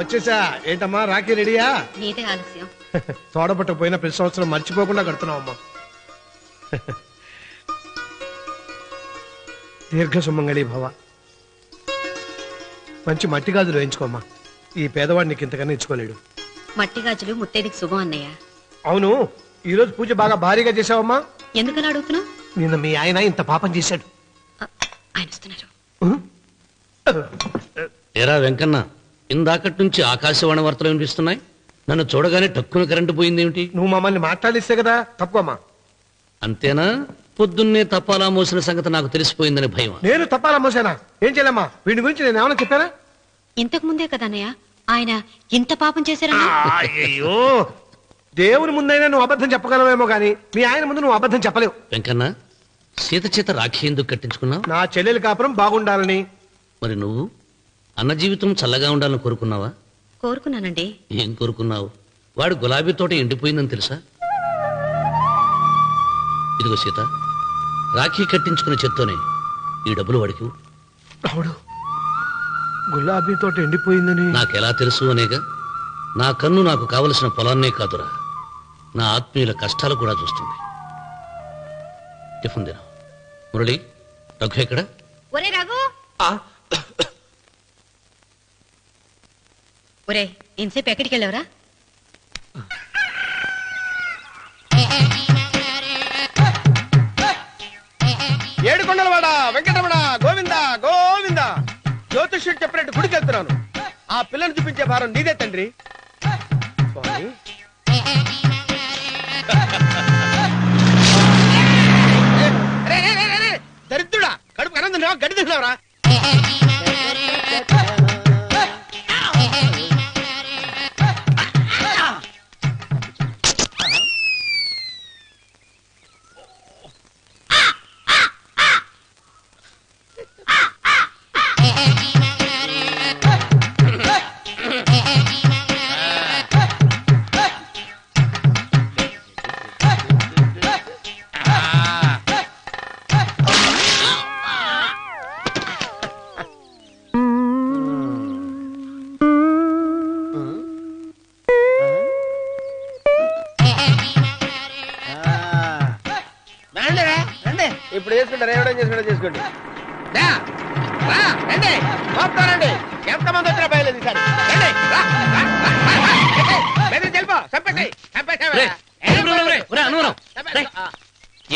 వచ్చేసా. ఏంటమ్మా రాఖీ రెడీయా? నీదే ఆలస్యం. తోడపట్టకపోయినా ప్రతి సంవత్సరం మర్చిపోకుండా కడుతున్నావమ్మా. దీర్ఘ సుమంగళి భవ. మంచి మట్టి గాజులు వేయించుకోమ్మా. ఈ పేదవాడు నీకు ఇంతకన్నా ఇచ్చుకోలేడు. మట్టి గాజులు ముత్తైదికి శుభం అన్నయ్య. అవును, ఈ రోజు పూజ బాగా భారీగా చేసావమ్మా. ఎందుకలా అడుగుతున్నావు? నిన్న మీ ఆయన ఇంత పాపం చేశాడు. ఆయన వస్తున్నారు. ఏరా వెంకన్న, ఇందాకటి నుంచి ఆకాశవాణి వార్తలు వినిపిస్తున్నాయి. నన్ను చూడగానే టక్కున కరెంటు పోయిందేమిటి? నువ్వు మమ్మల్ని మాట్లాడిస్తే కదా తప్పుకోమ్మా. అంతేనా? పొద్దున్నే తపాలా మోసిన సంగతి నాకు తెలిసిపోయిందని భయం. నేను తప్పాలా మోసానా? ఏం చేయలేమ్మా, వీడి గురించి నేను ఏమన్నా చెప్పానా? ఇంతకు ముందే కదా అన్నయ్య ఆయన ఇంత పాపం చేశారన్నా. అయ్యో, దేవుని ముందైనా నువ్వు అబద్ధం చెప్పగలవేమో గానీ మీ ఆయన ముందు నువ్వు అబద్ధం చెప్పలేవు. వెంకన్న, సీత చేత రాఖీ ఎందుకు కట్టించుకున్నావు? నా చెల్లెలి కాపురం బాగుండాలని. మరి నువ్వు అన్న జీవితం చల్లగా ఉండాలని కోరుకున్నావా? కోరుకున్నానండి. ఏం కోరుకున్నావు? వాడు గులాబీ తోట ఎండిపోయిందని తెలుసా? ఇదిగో సీత, రాఖీ కట్టించుకున్న చేత్తోనే ఈ డబ్బులు వాడికి. రావుడు, గులాబీ తోట ఎండిపోయిందని నాకెలా తెలుసు అనేగా. నా కన్ను నాకు కావలసిన పొలాన్నే కాదురా, నా ఆత్మీయుల కష్టాలు కూడా చూస్తుంది. టిఫిన్ తిన. మురళి, రఘు ఎక్కడ? ఒరే రఘు, ఒరే ఇంతసేపు ఎక్కడికి వెళ్ళావురా? ఏడుకొండలవాడ వెంకటరమణ గోవింద గోవింద. జ్యోతిష్యుడు చెప్పినట్టు గుడికి వెళ్తున్నాను. ఆ పిల్లని చూపించే భారం నీదే తండ్రి. స్వామి, దరిద్రుడా, కడుపు కనం తిన్నావా, గడ్డి తిన్నావరా? ఇప్పుడు చేసుకుంటారు, ఏమైనా చేసుకోండి. రండి, ఎంతమంది వచ్చినా బయలుదేరి సార్.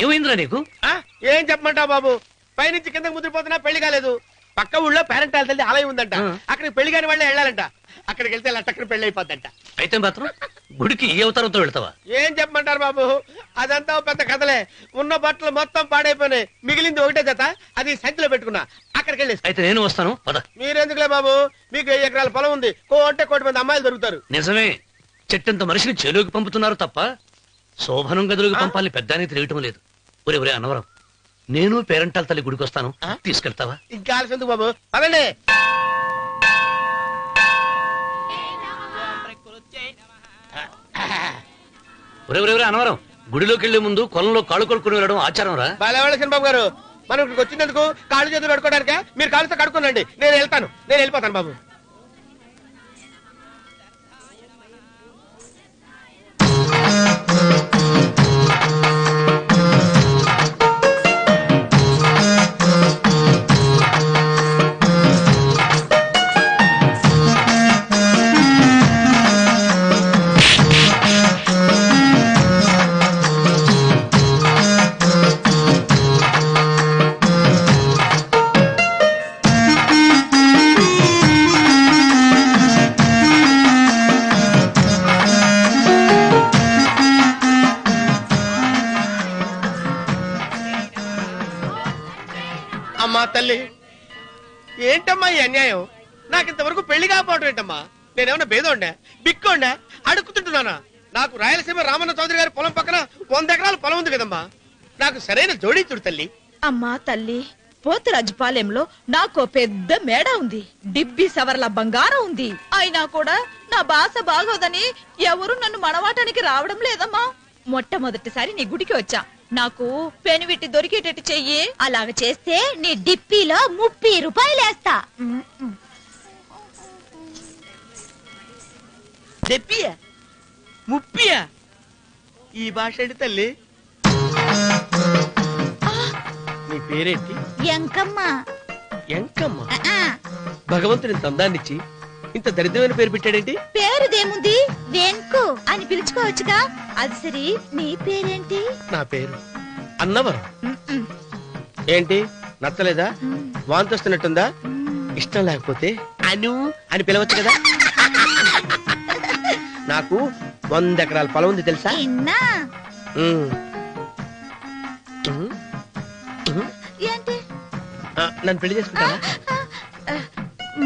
ఏమైందిరా నీకు? ఏం చెప్పమంటావు బాబు, పైనుంచి కిందకి ముద్రపోతున్నా పెళ్లి కాలేదు. పక్క ఊళ్ళో పేరెంటాల తల్లి ఆలయం ఉందంట, అక్కడికి పెళ్లి కాని వాళ్ళే వెళ్ళాలంట. అక్కడికి వెళ్తే లట్టక్కడ పెళ్లి అయిపోద్దంట. అయితే మాత్రం గుడికి ఏ అవతారంతో వెళ్తావా? ఏం చెప్పమంటారు బాబు, అదంతా పెద్ద కథలే. ఉన్న బట్టలు మొత్తం పాడైపోయినాయి, మిగిలింది ఒకటే జత, అది సంచిలో పెట్టుకున్నా. అక్కడికి వెళ్ళేసి అయితే నేను వస్తాను, పద. మీరెందుకులే బాబు, మీకు 10 ఎకరాల పొలం ఉంది, కోటి మంది అమ్మాయిలు దొరుకుతారు. నిజమే, చెట్టంత మనిషిని చేలోకి పంపుతున్నారు తప్ప శోభనం గదులకు పంపాలని పెద్దానికి తెలియటం లేదు. ఒరే అన్నవరం, నేను పేరెంటాల తల్లి గుడికి వస్తాను, తీసుకెళ్తావా? ఇంకా ఆలస్యం ఎందుకు బాబు, పదండి. ఒరే అన్నవరం, గుడిలోకి వెళ్లే ముందు కొలంలో కాళ్ళు కొడుకుని వెళ్ళడం ఆచారం రా. బాలేవాళ్ళ చంద్రబాబు గారు, మనం ఇక్కడికి వచ్చినందుకు కాళ్ళు చేతులు కడుక్కోవడానికే. మీరు కాళ్ళతో కడుక్కోనండి, నేను వెళ్ళిపోతాను బాబు. అమ్మా తల్లి, ఏంటమ్మా ఈ అన్యాయం? నాకింతవరకు పెళ్లి కాకపోవటం ఏంటమ్మా? నేనేమన్నా బేదోండా, బిక్కోండా, అడుక్కుతుంటున్నానా? నాకు రాయలసీమ రామన్న చౌదరి గారి పొలం పక్కన 100 ఎకరాల పొలం ఉంది కదమ్మా. నాకు సరైన జోడించుడు తల్లి. అమ్మా తల్లి, పోతురాజుపాలెంలో నాకు పెద్ద మేడ ఉంది, డిబ్బి సవర్ల బంగారం ఉంది. అయినా కూడా నా భాష బాగోదని ఎవరు నన్ను మనవాటానికి రావడం లేదమ్మా. మొట్టమొదటిసారి నీ గుడికి వచ్చా, నాకు పెనువిట్టి దొరికేటట్టు చెయ్యి. అలాగ చేస్తే నీ డిప్పీలో 30 రూపాయలు వేస్తా. దెప్పియా ముప్పియా ఈ భాష ఏంటి తల్లి? నీ పేరేంటి? ఎంకమ్మ. ఎంకమ్మ. భగవంతుని ఇంత అందాన్నిచ్చి ఇంత దరిద్రమైన పేరు పెట్టాడేంటి? పేరుదేముంది, వెంకు అని పిలుచుకోవచ్చుగా. అది సరి, నీ పేరేంటి? నా పేరు అన్నవరం. ఏంటి నచ్చలేదా? వాంతి వస్తున్నట్టుందా? ఇష్టం లేకపోతే అను అని పిలవచ్చు కదా. నాకు 100 ఎకరాల పొలం ఉంది తెలుసా? ఏంటి? నన్ను పెళ్లి చేసుకుంటావా?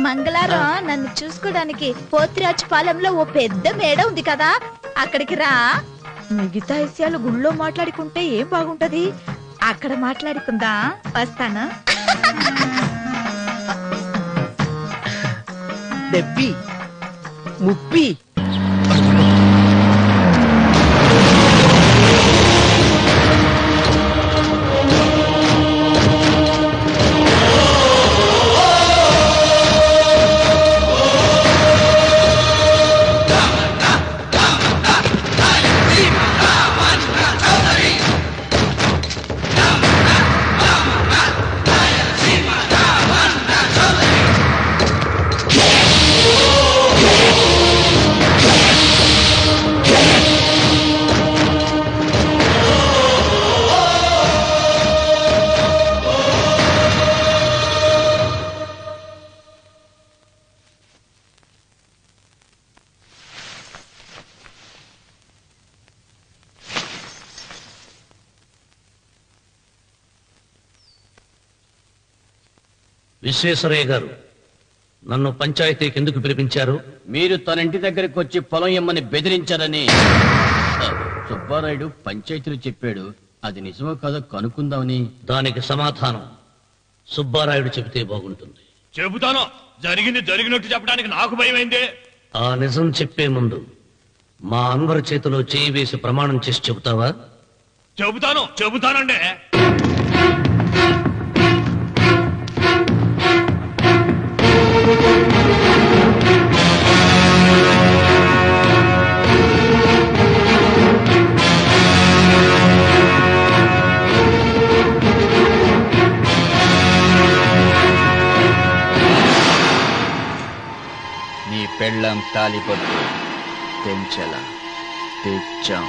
మంగళారం నన్ను చూసుకోవడానికి పోతిరాజు పాలెంలో ఓ పెద్ద మేడ ఉంది కదా, అక్కడికి రా. మిగతా విషయాలు గుళ్ళో మాట్లాడుకుంటే ఏం బాగుంటది, అక్కడ మాట్లాడుకుందా. వస్తాను. డెబ్బి ముప్పి విశ్వేశ్వరయ్య గారు, నన్ను పంచాయతీకి ఎందుకు పిలిపించారు? మీరు తన ఇంటి దగ్గరికి వచ్చి పొలం ఇమ్మని బెదిరించారని సుబ్బారాయుడు పంచాయతీలో చెప్పాడు. అది నిజమో కాదో కనుక్కుందామని. దానికి సమాధానం సుబ్బారాయుడు చెబితే బాగుంటుంది. చెబుతాను. జరిగింది జరిగినట్టు చెప్పడానికి నాకు భయమైంది. ఆ నిజం చెప్పే ముందు మా అన్వర్ చేతిలో చేయి వేసి ప్రమాణం చేసి చెబుతావా? చెబుతానండి. నీ పెళ్ళం తాలిపొట్టు తెంచల తెచ్చాం.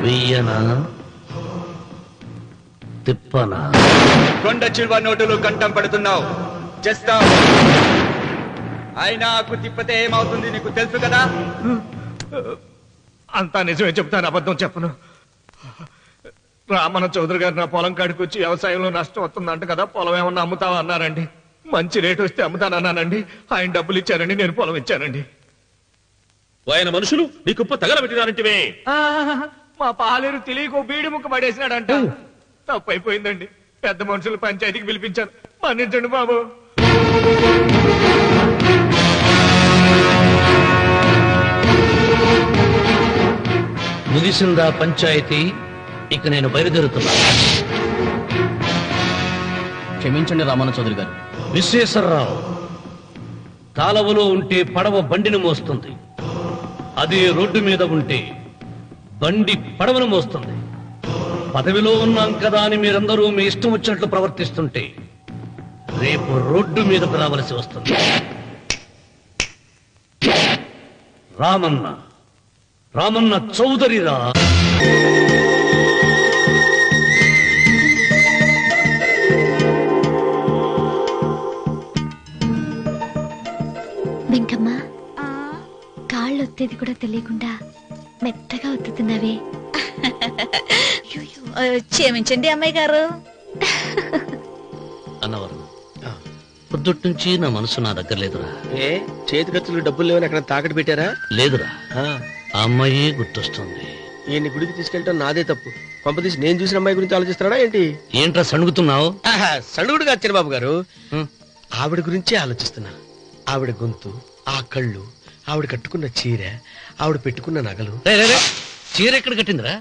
వెయ్యనా తిప్పనా? కొండ చిల్వ నోటులు కంఠం పడుతున్నావు, చేస్తావు. అయినా తిప్పతే ఏమవుతుంది నీకు తెలుసు కదా. అంతా నిజమే చెప్తాను, అబద్ధం చెప్పను. రామన్న చౌదరి గారు నా పొలం కాడికి వచ్చి వ్యవసాయంలో నష్టం వస్తుందంట కదా, పొలం ఏమన్నా అమ్ముతావా అన్నారండి. మంచి రేటు వస్తే అమ్ముతానన్నానండి. ఆయన డబ్బులు ఇచ్చారండి, నేను పొలం ఇచ్చానండి. ఆయన మనుషులు నీ కుప్ప తగలబెట్టినారంటివే. మా పాలేరు తెలియకో బీడి ముక్క పడేసినాడంట. తప్పైపోయిందండి. పెద్ద మనుషులు పంచాయతీకి పిలిపించారు, మన్నించండి బాబు. ముగిసిందా పంచాయతీ? ఇక నేను బయలుదేరుతున్నా. క్షమించండి రామన్న చౌదరి గారు. విశ్వేశ్వరరావు, కాలవలో ఉంటే పడవ బండిని మోస్తుంది, అదే రోడ్డు మీద ఉంటే బండి పడవను మోస్తుంది. పదవిలో ఉన్నాం కదా అని మీరందరూ మీ ఇష్టం వచ్చినట్లు ప్రవర్తిస్తుంటే రేపు రోడ్డు మీదకు రావలసి వస్తుంది. రామన్న చౌదరిరా. వెంకమ్మ, కాళ్ళు ఒత్తేది కూడా తెలియకుండా మెత్తగా ఒత్తుతున్నావే. క్షమించండి అమ్మాయి గారు. అన్నవరం, పొద్దుటి నుంచి నా మనసు నా దగ్గర లేదురా. ఏ చేతి ఖర్చులు డబ్బులు లేవని అక్కడ తాకట్టు పెట్టారా? లేదురా, ఆ అమ్మాయి గుర్తొస్తుంది. ఈయన్ని గుడికి తీసుకెళ్ళటం నాదే తప్పు. పంపతీసి నేను చూసిన అమ్మాయి గురించి ఆలోచిస్తున్నాడా ఏంటి? ఏంట్రా సణుగుతున్నావు? సడుగుడు కాదు చిన్నబాబు గారు, ఆవిడ గురించే ఆలోచిస్తున్నా. ఆవిడ గొంతు, ఆ కళ్ళు, ఆవిడ కట్టుకున్న చీర, ఆవిడ పెట్టుకున్న నగలు. చీర ఎక్కడ కట్టిందిరా?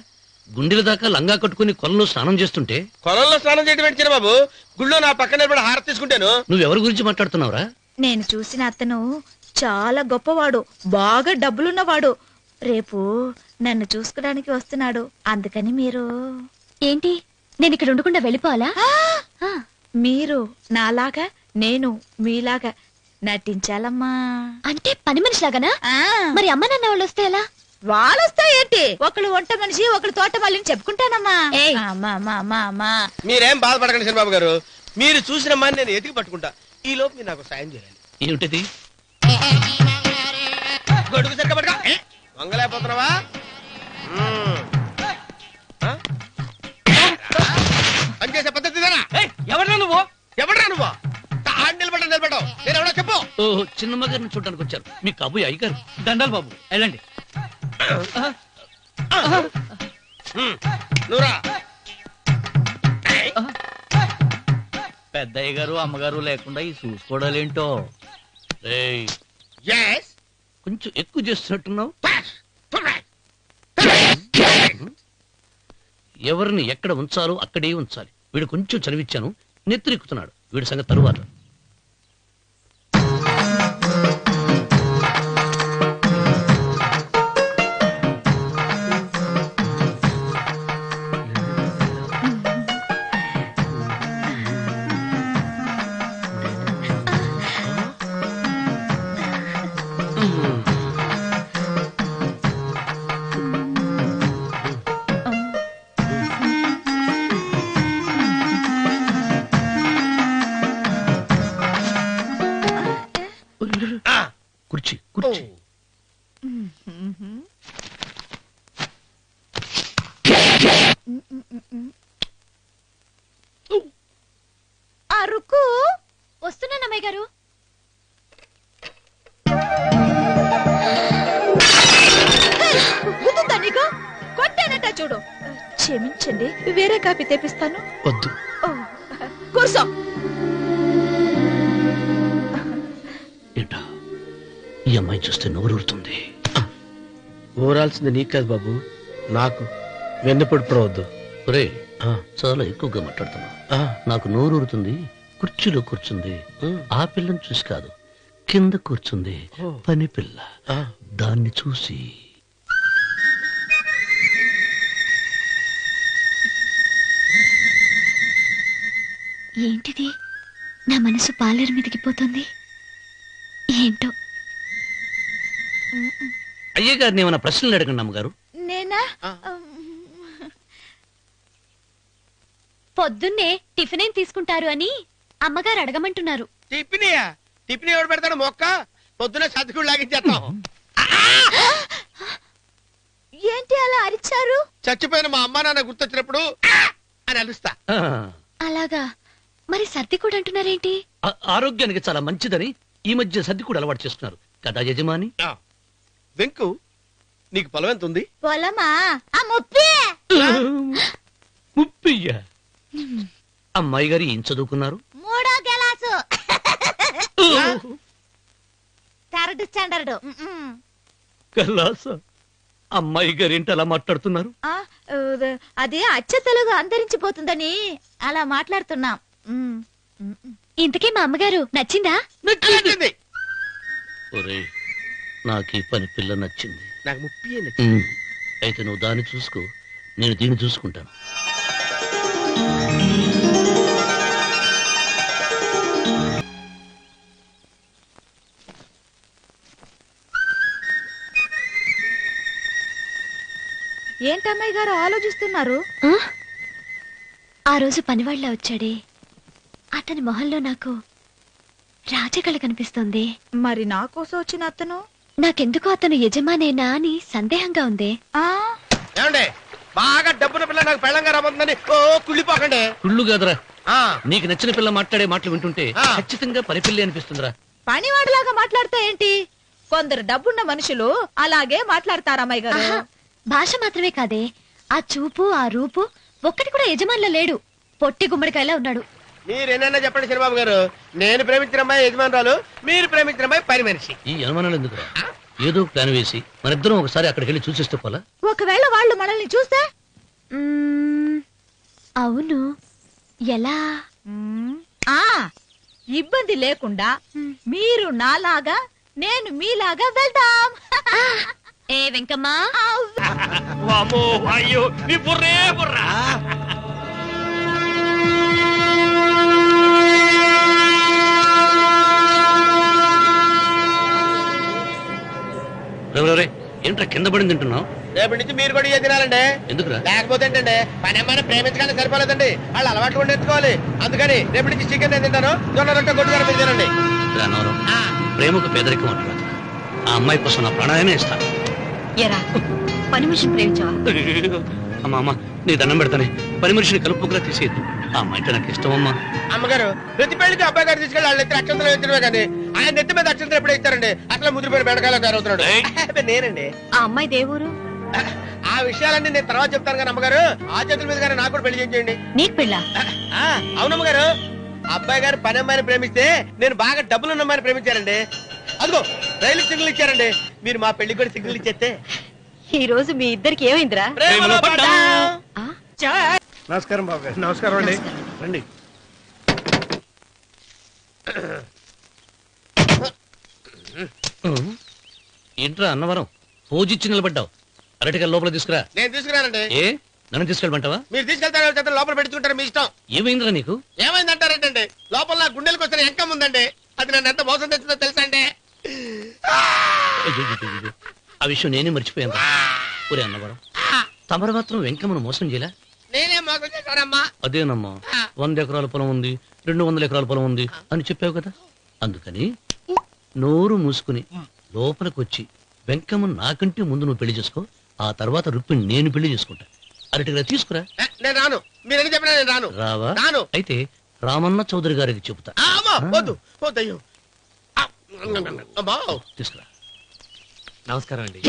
గుండెల దాకా లంగా కట్టుకుని కొలంలో స్నానం చేస్తుంటే. కొలంలో స్నానం చేయడం ఏంటి చిన్నబాబు? గుళ్ళో నా పక్కన నిలబడి హారతి తీసుకుంటాను. నువ్వెవరి గురించి మాట్లాడుతున్నావురా? నేను చూసిన అతను చాలా గొప్పవాడు, బాగా డబ్బులున్నవాడు. రేపు నన్ను చూసుకోడానికి వస్తున్నాడు. అందుకని మీరు ఏంటి, నేను ఇక్కడ ఉండకుండా వెళ్ళిపోవాలా? మీరు నాలాగా, నేను మీలాగా నటించాలమ్మా. అంటే పని మనిషిలాగానా? మరి అమ్మ నాన్న వాళ్ళు వస్తే ఎలా? వాళ్ళొస్తా ఏంటి, ఒకళ్ళు వంట మనిషి, ఒకళ్ళు తోట మళ్ళీ చెప్పుకుంటానమ్మా. మీరేం బాధపడకండి చిన్నబాబు గారు, మీరు చూసిన అమ్మాయిని నేను ఎతికి పట్టుకుంటా. ఈ లోపు మీరు నాకు సాయం చేయాలి. ఏమిటిది? గొడుగు సరిగ్గా పట్టుకో. వంగలేకపోతున్నావా? పనిచేసే పద్ధతి ఎవరా నువ్వు? ఎవడరా నువ్వు? నిలబడ్డావు. నేను ఎవడో చెప్పు. ఓహో, చిన్నమ్మ గారిని చూడడానికి వచ్చారు. మీ కాబోయే అయ్యగారు. దండాలు బాబు, వెళ్ళండి. నువ్వురా. పెద్దయ్య గారు అమ్మగారు లేకుండా ఈ చూసుకోవడాలేంటో. కొంచెం ఎక్కువ చేస్తున్నట్టున్నావు. ఎవరిని ఎక్కడ ఉంచాలో అక్కడే ఉంచాలి. వీడు కొంచెం చదివిచ్చాను, నెత్తిరెక్కుతున్నాడు. వీడి సంగతి తరువాత. కుర్చీ కుర్చీ. అరుకు వస్తున్నానమ్మాయి గారు. గుర్తుందా నీకు? కొట్టానట చూడు. క్షమించండి, వేరే కాపీ తెప్పిస్తాను. వద్దు. కూర్చో. ఏంటా ఈ అమ్మాయి చూస్తే నోరూరుతుంది. ఊరాల్సింది నీకు కాదు బాబు, నాకు. వెన్నపడి పడవద్దు. ఒరే, చాలా ఎక్కువగా మాట్లాడుతున్నా. నాకు నోరూరుతుంది. కుర్చీలో కూర్చుంది. ఆ పిల్లని చూసి కాదు, కింద కూర్చుంది పని పిల్ల. దాన్ని చూసి. ఏంటిది, నా మనసు పాలేరు మీదకి పోతుంది. ఏంటో. అయ్యగారిని ఏమైనా ప్రశ్నలు అడగండి అమ్మగారు. నేనా? పొద్దున్నే టిఫిన్ ఏం తీసుకుంటారు అని అమ్మగారు అడగమంటున్నారు. టిఫినియా? టిఫిన్ ఎవడు పెడతాడు మొక్క? పొద్దునే సర్దుకుడు లాగించేస్తాం. ఏంటి అలా అరిచారు? చచ్చిపోయిన మా అమ్మా నాన్న గుర్తొచ్చినప్పుడు అని అలుస్తా. అలాగా? మరి సర్ది కూడా అంటున్నారేంటి? ఆరోగ్యానికి చాలా మంచిదని ఈ మధ్య సర్ది కూడా అలవాటు చేస్తున్నారు కదా యజమాని. వెంకు, నీకు పొలం ఎంత ఉంది? పొలమా? ముప్పయ్య. అమ్మాయి గారు ఏం చదువుకున్నారు? 3వ క్లాసు, 3rd స్టాండర్డ్. కలాస. అమ్మాయి గారు ఏంటి అలా మాట్లాడుతున్నారు? అది అచ్చ తెలుగు అంతరించిపోతుందని అలా మాట్లాడుతున్నాం. ఇంతకీ మా అమ్మగారు నచ్చిందా? నచ్చింది. ఒరే, నాకు ఈ పని పిల్ల నచ్చింది. నాకు 30 నచ్చింది. అయితే నువ్వు దాన్ని చూసుకో, నేను దీన్ని చూసుకుంటాను. ఏంటమ్మాయి గారు ఆలోచిస్తున్నారు? ఆ రోజు పనివాళ్ళ వచ్చాడే, అతని మొహంలో నాకు రాజకళ కనిపిస్తుంది. మరి నా కోసం వచ్చిన అతను? నాకెందుకో అతను యజమానేనా అని సందేహంగా ఉంది. ఏమండి, బాగా డబ్బున పిల్ల నాకు పెళ్ళంగా రాబోతుందని కుళ్ళిపోకండి. కుళ్ళు కాదురా, నీకు నచ్చిన పిల్ల మాట్లాడే మాటలు వింటుంటే ఖచ్చితంగా పని పిల్లి అనిపిస్తుందిరా. పనివాడిలాగా మాట్లాడతా ఏంటి? కొందరు డబ్బున్న మనుషులు అలాగే మాట్లాడతారు అమ్మాయి గారు. భాష మాత్రమే కాదే, ఆ చూపు ఆ రూపు ఒక్కటి కూడా యజమానిలో లేడు. పొట్టి గుమ్మడికాయలా ఉన్నాడు. మీరేనన్నా చెప్పండి చంద్రబాబు గారు, నేను ప్రేమించిన అమ్మాయి యజమానురాలు, మీరు ప్రేమించిన అమ్మాయి పని మనిషి. ఈ అనుమానాలు ఎందుకు? ఏదో ప్లాన్ వేసి మనిద్దరం ఒకసారి అక్కడికి వెళ్ళి చూసేస్తే పోలా? ఒకవేళ వాళ్ళు మనల్ని చూస్తే? అవును, ఎలా? ఇబ్బంది లేకుండా మీరు నాలాగా నేను మీలాగా వెళ్దాం. ఏ వెంకమ్మా, అయ్యో నీ బుర్రే బుర్రా. ఏంట్రా కింద పడింది తింటున్నావు? రేపటి నుంచి మీరు కూడా ఇదే తినాలండి. ఎందుకురా? లేకపోతే ఏంటండి, పని అమ్మాయిని ప్రేమించగానే సరిపోలేదండి, వాళ్ళు అలవాట్లు కూడా నేర్చుకోవాలి. అందుకని రేపటి నుంచి చికెన్ నేను తింటాను, జొన్న రొట్టె కొట్టుగానే మీరు తినండి. ప్రేమకు పేదరికం అంటారు. ఆ అమ్మాయి కోసం నా ప్రాణాయమే ఇస్తాను. ఎరా పని మనిషిని ప్రేమించావా? అమ్మా అమ్మ నీ దండం పెడతానే, పని మనిషిని కలుపుకులా తీసేయద్దు. ఆ అమ్మాయి అంటే నాకు ఇష్టం అమ్మా. అమ్మగారు ప్రతి పెళ్లికి అబ్బాయి గారు తీసుకెళ్ళి వాళ్ళ ఎత్తి అక్షంతలు వేయించడమే కానీ ఆయన నెత్తి మీద అక్షంతలు ఎప్పుడే ఇస్తారండి? అసలు ముద్రపోయిన బెండకాయలో తయారవుతున్నాడు. నేనండి. ఆ అమ్మాయి దేవురు. ఆ విషయాలన్నీ నేను తర్వాత చెప్తాను కానీ అమ్మగారు, ఆ చేతుల మీద కానీ నాకు కూడా పెళ్లి చేయండి. నీకు పెళ్ళా? అవునమ్మగారు, అబ్బాయి గారు పని అమ్మాయిని ప్రేమిస్తే నేను బాగా డబ్బులున్న అమ్మాయిని ప్రేమించారండి. అదిగో రైలు సిగ్నల్ ఇచ్చారండి. మీరు మా పెళ్లి కూడా సిగ్నల్ ఇచ్చేస్తే. ఈ రోజు మీ ఇద్దరికి ఏమైందిరా? నమస్కారం బాబు గారు. నమస్కారం అండి. రండి. ఏంట్రా అన్నవరం పోజిచ్చి నిలబడ్డావు? అరటిగా లోపల తీసుకురా. నేను తీసుకురానండి. ఏ నన్ను తీసుకెళ్ళమంటావా? మీరు తీసుకెళ్తారు, లోపల పెట్టుకుంటారు, మీ ఇష్టం. ఏమైందిరా నీకు? ఏమైందంటారేంటండి, లోపల నా గుండెలకు వచ్చిన ఎంకం ఉందండి, అది నన్ను ఎంత మోసం తెచ్చిందో తెలుసా అండి? ఆ విషయం నేనే మర్చిపోయాను. ఒరే అన్నవరం, తమరు మాత్రం వెంకమ్మను మోసం చేయలే? నేనే మోసం చేశానమ్మా. అదేనమ్మా, 100 ఎకరాల పొలం ఉంది, 200 ఎకరాల పొలం ఉంది అని చెప్పావు కదా. అందుకని నోరు మూసుకుని లోపలికి వచ్చి వెంకమ్మను నాకంటే ముందు నువ్వు పెళ్లి చేసుకో. ఆ తర్వాత రుక్మిణి నేను పెళ్లి చేసుకుంటా. అరటిగా తీసుకురా. నేను రాను. మీరని చెప్పినా నేను రాను. రావా? రాను. అయితే రామన్న చౌదరి గారికి చెబుతా. వద్దు వద్దయ్యో. తీసుకురా. నమస్కారం అండి.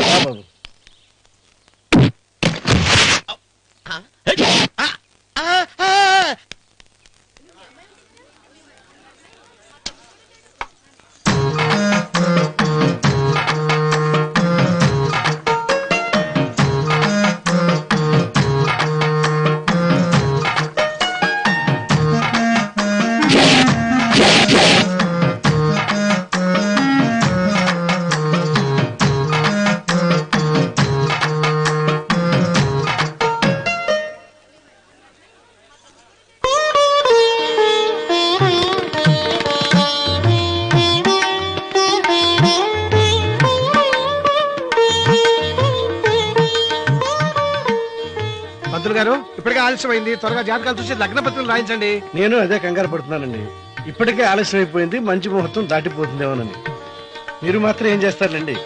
గారు ఇప్పటికే ఆలస్యమైంది, త్వరగా జాతకాలు చూసి లగ్న పత్రికలు రాయించండి. నేను అదే కంగారు పడుతున్నానండి. ఇప్పటికే ఆలస్యం అయిపోయింది, మంచి ముహూర్తం దాటిపోతుందేమోనని. మీరు మాత్రం ఏం చేస్తారండి,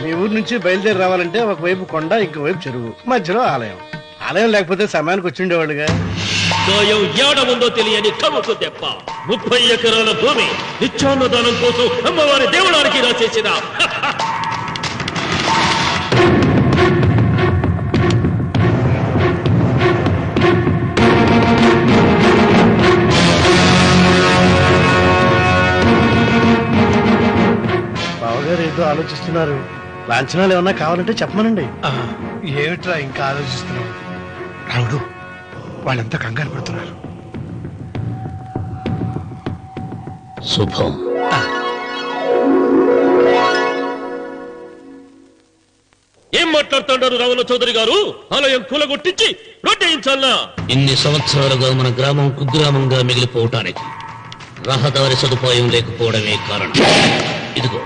మీ ఊరు నుంచి బయలుదేరి రావాలంటే ఒకవైపు కొండ, ఇంకోవైపు చెరువు, మధ్యలో ఆలయం. ఆలయం లేకపోతే సమయానికి వచ్చి ఉండేవాళ్ళుగా. ఏడముందో తెలియని కముకు తెప్ప 30 ఎకరాల భూమి నిత్యాన్నదానం కోసం అమ్మవారి దేవుడానికి రాసేసిన బావగారు ఏదో ఆలోచిస్తున్నారు. లాంఛనాలు ఏమన్నా కావాలంటే చెప్పమనండి. ఏమిట్రా ఇంకా ఆలోచిస్తున్నావు రావుడు? వాళ్ళంతా కంగారు పడుతున్నారు. శుభం. ఏం మాట్లాడుతున్నారు రావణ చౌదరి గారు? ఆలయం కూలగొట్టించి రొట్టేయించాలా? ఇన్ని సంవత్సరాలుగా మన గ్రామం కుగ్రామంగా మిగిలిపోవటానికి రహదారి సదుపాయం లేకపోవడమే కారణం. ఇదిగో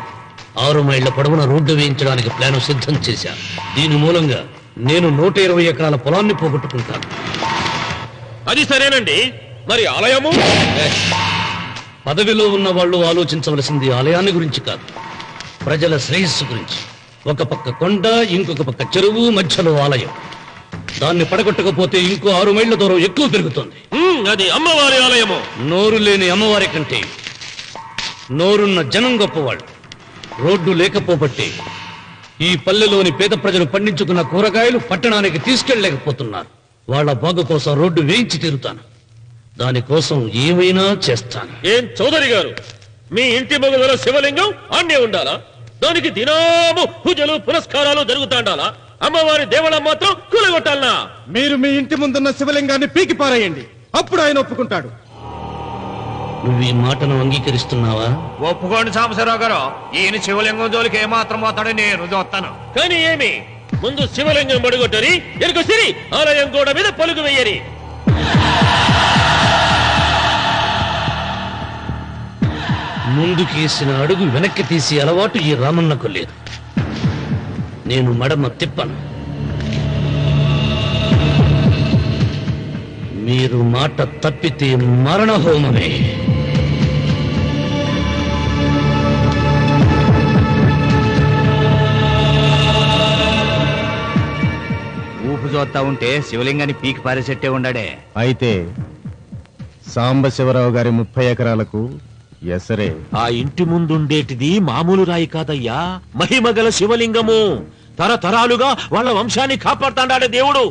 6 మైళ్ల పొడవున రోడ్డు వేయించడానికి ప్లాన్ సిద్ధం చేశా. దీని మూలంగా నేను 120 ఎకరాల పొలాన్ని పోగొట్టుకుంటాను. అది సరేనండి, మరి ఆలయము? పదవిలో ఉన్న వాళ్ళు ఆలోచించవలసింది ఆలయాన్ని గురించి కాదు, ప్రజల శ్రేయస్సు గురించి. ఒక పక్క కొండ, ఇంకొక పక్క చెరువు, మధ్యలో ఆలయం. దాన్ని పడగొట్టకపోతే ఇంకో 6 మైళ్ల దూరం ఎక్కువ పెరుగుతుంది. అది అమ్మవారి ఆలయము. నోరు లేని అమ్మవారి కంటే నోరున్న జనం గొప్పవాళ్ళు. రోడ్డు లేకపోబట్టి ఈ పల్లెలోని పేద ప్రజలు పండించుకున్న కూరగాయలు పట్టణానికి తీసుకెళ్లలేకపోతున్నారు. వాళ్ళ బాగు కోసం రోడ్డు వేయించి తీరుతాను. దానికోసం ఏమైనా చేస్తాను. ఏం చౌదరి గారు, మీ ఇంటి మొగల శివలింగం అన్నే ఉండాలా? దానికి దినాము పూజలు పురస్కారాలు జరుగుతాండాలా? అమ్మవారి దేవళం మాత్రం కూలగొట్టాలనా? మీరు మీ ఇంటి ముందున్న శివలింగాన్ని పీకి పారేయండి, అప్పుడు ఆయన ఒప్పుకుంటాడు. నువ్వు ఈ మాటను అంగీకరిస్తున్నావా? ఒప్పుకోండి సాంబశివరావు గారు, ఈయన శివలింగం జోలికి ఏమాత్రం పోతాడో నేను చూస్తాను. కానీ ఏమి, ముందు శివలింగం పడగొట్టరి, ఎనుక సిరి ఆలయం గోడ మీద పలుగు వెయ్యరి. ముందుకేసిన అడుగు వెనక్కి తీసి అలవాటు ఈ రామన్నకు లేదు. నేను మడమ తిప్పను. మీరు మాట తప్పితే మరణ హోమమే. ఊపు చూస్తా ఉంటే శివలింగాన్ని పీకి పారేసెట్టే ఉండాడే. అయితే సాంబశివరావు గారి 30 ఎకరాలకు ఎసరే. ఆ ఇంటి ముందుండేటిది మామూలు రాయి కాదయ్యా, మహిమగల శివలింగము. తరతరాలుగా వాళ్ళ వంశాన్ని కాపాడుతాండాడే దేవుడు.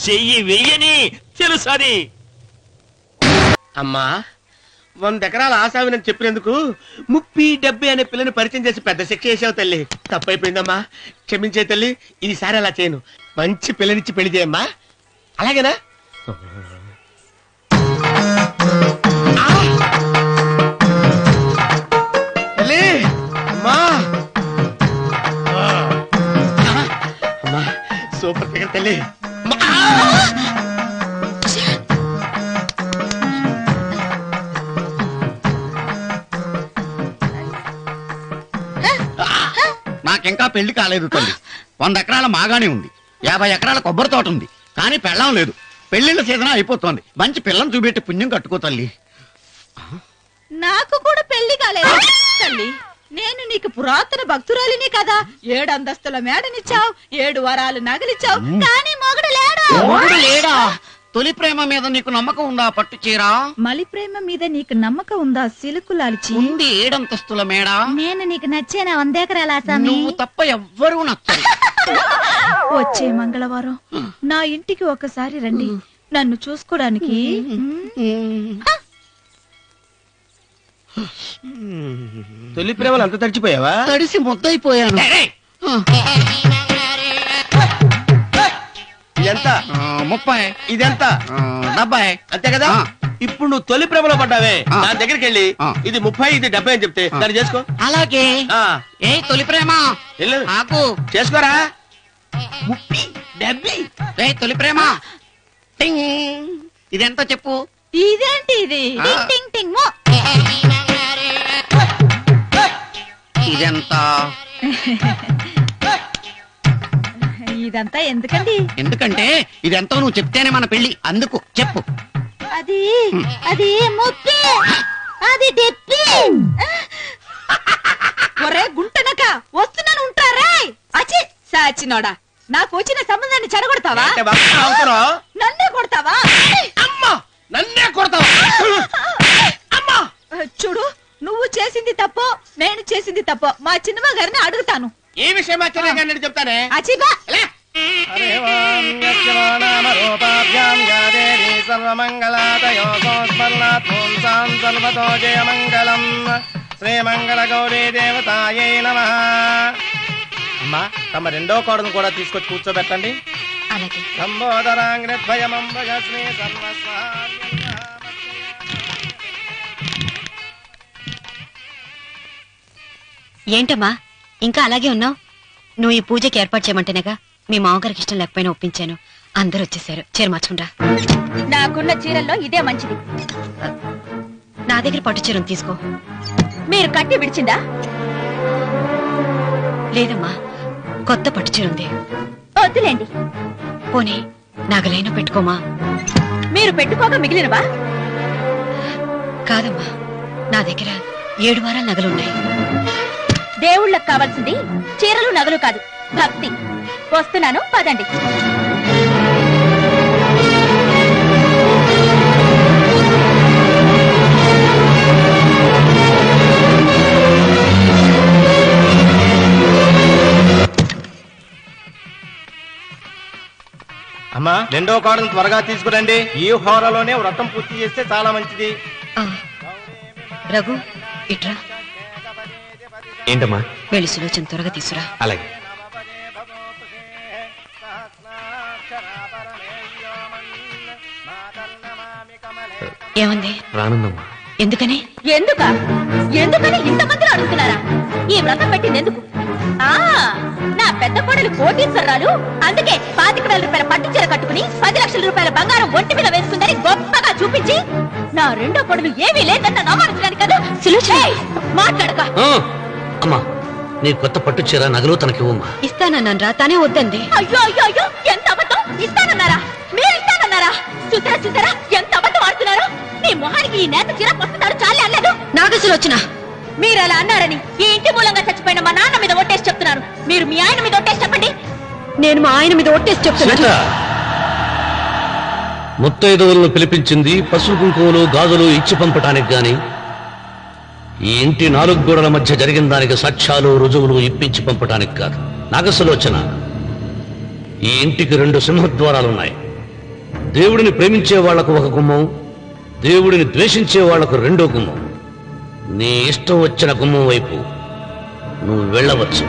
చెయ్యి వెయ్యని తెలుసాది. అమ్మా, 100 ఎకరాల ఆశావినని చెప్పినందుకు 30-70 అనే పిల్లని పరిచయం చేసి పెద్ద శిక్ష చేసావు తల్లి. తప్పైపోయిందమ్మా, క్షమించే తల్లి. ఈసారి అలా చేయను. మంచి పిల్లనిచ్చి పెళ్లి చేయమ్మా, అలాగేనా? తల్లి, అమ్మా, అమ్మా, సూపర్ ఫిగర్ తల్లి. నాకింకా పెళ్లి కాలేదు తల్లి. 100 ఎకరాల మాగానే ఉంది, 50 ఎకరాల కొబ్బరి తోట ఉంది, కానీ పెళ్ళం లేదు. పెళ్లిళ్ళ సీజన్ అయిపోతోంది. మంచి పిల్లని చూపెట్టి పుణ్యం కట్టుకో తల్లి. నాకు కూడా పెళ్లి కాలేదు తల్లి. నేను నీకు పురాతన భక్తురాలిని కదా. 7 అంతస్తుల మేడనిచ్చావు, 7 వరాలు నగలిచ్చావు, కానీ మొగుడు లేడా? మొగుడు లేడా? తొలి ప్రేమ మీద నీకు నమ్మకం ఉందా? పట్టు చీరా. మలి ప్రేమ మీద నీకు నమ్మకం ఉందా? సిలుకులాల్చి ఉంది 7 అంతస్తుల మేడ. నేను నీకు నచ్చేనా 100 ఎకరాల ఆసామి? నువ్వు తప్ప ఎవ్వరూ నచ్చరు. వచ్చే మంగళవారం నా ఇంటికి ఒకసారి రండి, నన్ను చూసుకోడానికి. తొలి ప్రేమలు అంత తడిచిపోయావా? తడిసి ముద్దయిపోయాను. ఎంత? 30. ఇదెంత? 70. అంతే కదా. ఇప్పుడు నువ్వు తొలి ప్రేమలో పడ్డావే, నా దగ్గరికి వెళ్ళి ఇది 30 ఇది 70 అని చెప్తే దాన్ని చేసుకో. అలాగే. ఏ తొలి ప్రేమ నాకు చేసుకోరా. 30 70. ఏ తొలి ప్రేమ ఇదెంత చెప్పు. ఇదేంటి ఇది? టింగ్ టింగ్ టింగ్ మో. ఇదెంత? ఇదంతా ఎందుకండి? ఎందుకంటే ఇదెంతో నువ్వు చెప్తేనే మన పెళ్లి. అందుకు చెప్పు. అది అది ముప్పి, అది డెప్పి. ఒరే గుంటనక, వస్తున్నాను ఉంటారా? అచి సాచినోడా, నాకు వచ్చిన సంబంధాన్ని చెడగొడతావా? నన్నే కొడతావా? అమ్మా, నన్నే కొడతావా? అమ్మా, చూడు, నువ్వు చేసింది తప్పో నేను చేసింది తప్పో మా చిన్నమ్మ గారిని అడుగుతాను. ఏ విషయం ఆశ్చర్యంగా చెప్తానే. అచిబా శ్రీమంగళ గౌరీ దేవతాయై నమః. అమ్మా, తమ రెండో కోడను కూడా తీసుకొచ్చి కూర్చోబెట్టండి. ఏంటమ్మా ఇంకా అలాగే ఉన్నావు? నువ్వు ఈ పూజకి ఏర్పాటు చేయమంటేనేగా మీ మామగారికి ఇష్టం లేకపోయినా ఒప్పించాను. అందరూ వచ్చేసారు. చీర మార్చుకుంటా. నాకున్న చీరల్లో ఇదే మంచిది. నా దగ్గర పట్టు చీరను తీసుకో. మీరు కట్టి విడిచిందా? లేదమ్మా, కొత్త పట్టు చీర ఉంది. వద్దులేండి. పోనీ నాగలైనా పెట్టుకోమా. మీరు పెట్టుకోక మిగిలినవా? కాదమ్మా, నా దగ్గర 7 వారాల నగలున్నాయి. దేవుళ్ళకు కావాల్సింది చీరలు నగలు కాదు, భక్తి. వస్తున్నాను, పదండి. రెండో కాడును త్వరగా తీసుకురండి. ఈ హోరాలోనే వ్రతం పూర్తి చేస్తే చాలా మంచిది. రఘు ఇట్రా. ఏంటమ్మా? వెళ్ళి సులోచన త్వరగా తీసురా. అలాగే. ఏమంది? రానుందమ్మా. ఎందుకని? ఎందుకని ఇంతమందిని అడుగుతున్నారా? ఈ వ్రతం పెట్టింది ఎందుకు? నా పెద్ద కోడలు కోటీశ్వరరాలు, అందుకే 25,000 రూపాయల పట్టు చీర కట్టుకుని 10 లక్షల రూపాయల బంగారం ఒంటి మీద వేసుకుందని గొప్పగా చూపించి నా రెండో కోడలు ఏమీ లేదన్న నమ్మడానికి కదా. మాట్లాడక. అమ్మా, నీ కొత్త పట్టు చీర నగలు తనకి ఇవ్వమ్మా. ఇస్తానన్నాను రా, తానే వద్దండి. అయ్యో అయ్యో అయ్యో, ఎంత అబద్ధం! ఇస్తానన్నారా? మీరు ఇస్తానన్నారా? చూసారా చూసారా ఎంత అబద్ధం ఆడుతున్నారు? మీ మొహానికి ఈ నేత చీర కొస్తాడు చాలే అనలేదు. నాగసులు వచ్చిన మీరు అలా అన్నారని ఈ ఇంటి మూలంగా చచ్చిపోయిన మా నాన్న మీద ఒట్టేసి చెప్తున్నాను. మీరు మీ ఆయన మీద ఒట్టేసి చెప్పండి. నేను మా ఆయన మీద ఒట్టేసి చెప్తున్నాను. ముత్తైదువులను పిలిపించింది పసుపు కుంకుమలు గాజులు ఇచ్చి పంపటానికి గాని, ఈ ఇంటి 4 గోడల మధ్య జరిగిన దానికి సాక్ష్యాలు రుజువులు ఇప్పించి పంపటానికి కాదు. నాగసులోచన, ఈ ఇంటికి 2 సింహద్వారాలున్నాయి. దేవుడిని ప్రేమించే వాళ్లకు ఒక గుమ్మం, దేవుడిని ద్వేషించే వాళ్లకు 2వ గుమ్మం. నీ ఇష్టం వచ్చిన గుమ్మం వైపు నువ్వు వెళ్ళవచ్చు.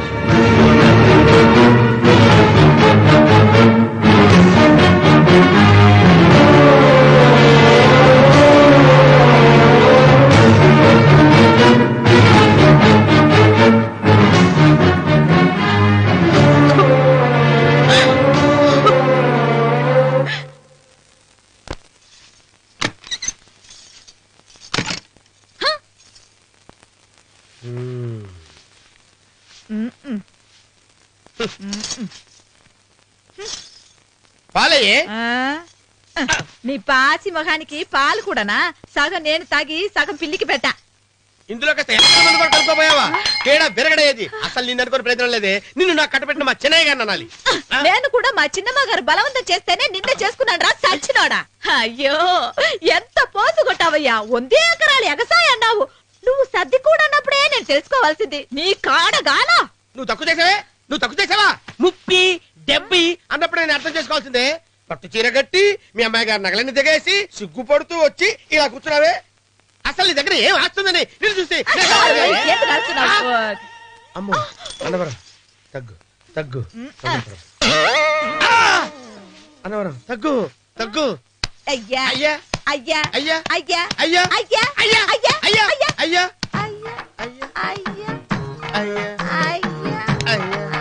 పాలయ్యే. నీ పాచి మొహానికి పాలు కూడానా? సగం నేను తాగి సగం పిల్లికి పెట్టా. ఇందులో మంది కూడా కలుపుకోపోయావా? తేడా విరగడేది. అసలు నిన్ను అనుకుని ప్రయత్నం లేదే. నిన్ను నాకు కట్టబెట్టిన మా చిన్నయ్య గారిని అనాలి. నేను కూడా మా చిన్నమ్మ గారు బలవంతం చేస్తేనే నిన్న చేసుకున్నాను రా చచ్చినోడా. అయ్యో, ఎంత పోసు కొట్టావయ్యా. 100 ఎకరాలు ఎగసాయ అన్నావు. నువ్వు సర్ది కూడా అన్నప్పుడే నేను తెలుసుకోవాల్సింది. నీ కాడగానా? నువ్వు తక్కువ చేసావా? 30, 70 అన్నప్పుడు నేను అర్థం చేసుకోవాల్సిందే. పట్టు చీర కట్టి మీ అమ్మాయి గారి నగలన్నీ దిగేసి సిగ్గుపడుతూ వచ్చి ఇలా కూర్చున్నావే. అసలు నీ దగ్గర ఏం ఆస్తుందని నేను చూసి. అమ్మో అన్నవరం తగ్గు అన్నవరం తగ్గు. అయ్యా అయ్యా అయ్యా అయ్యా అయ్యా అయ్యా అయ్యా అయ్యా అయ్యా అయ్యా అయ్యా అయ్యా అయ్యా అయ్యా అయ్యా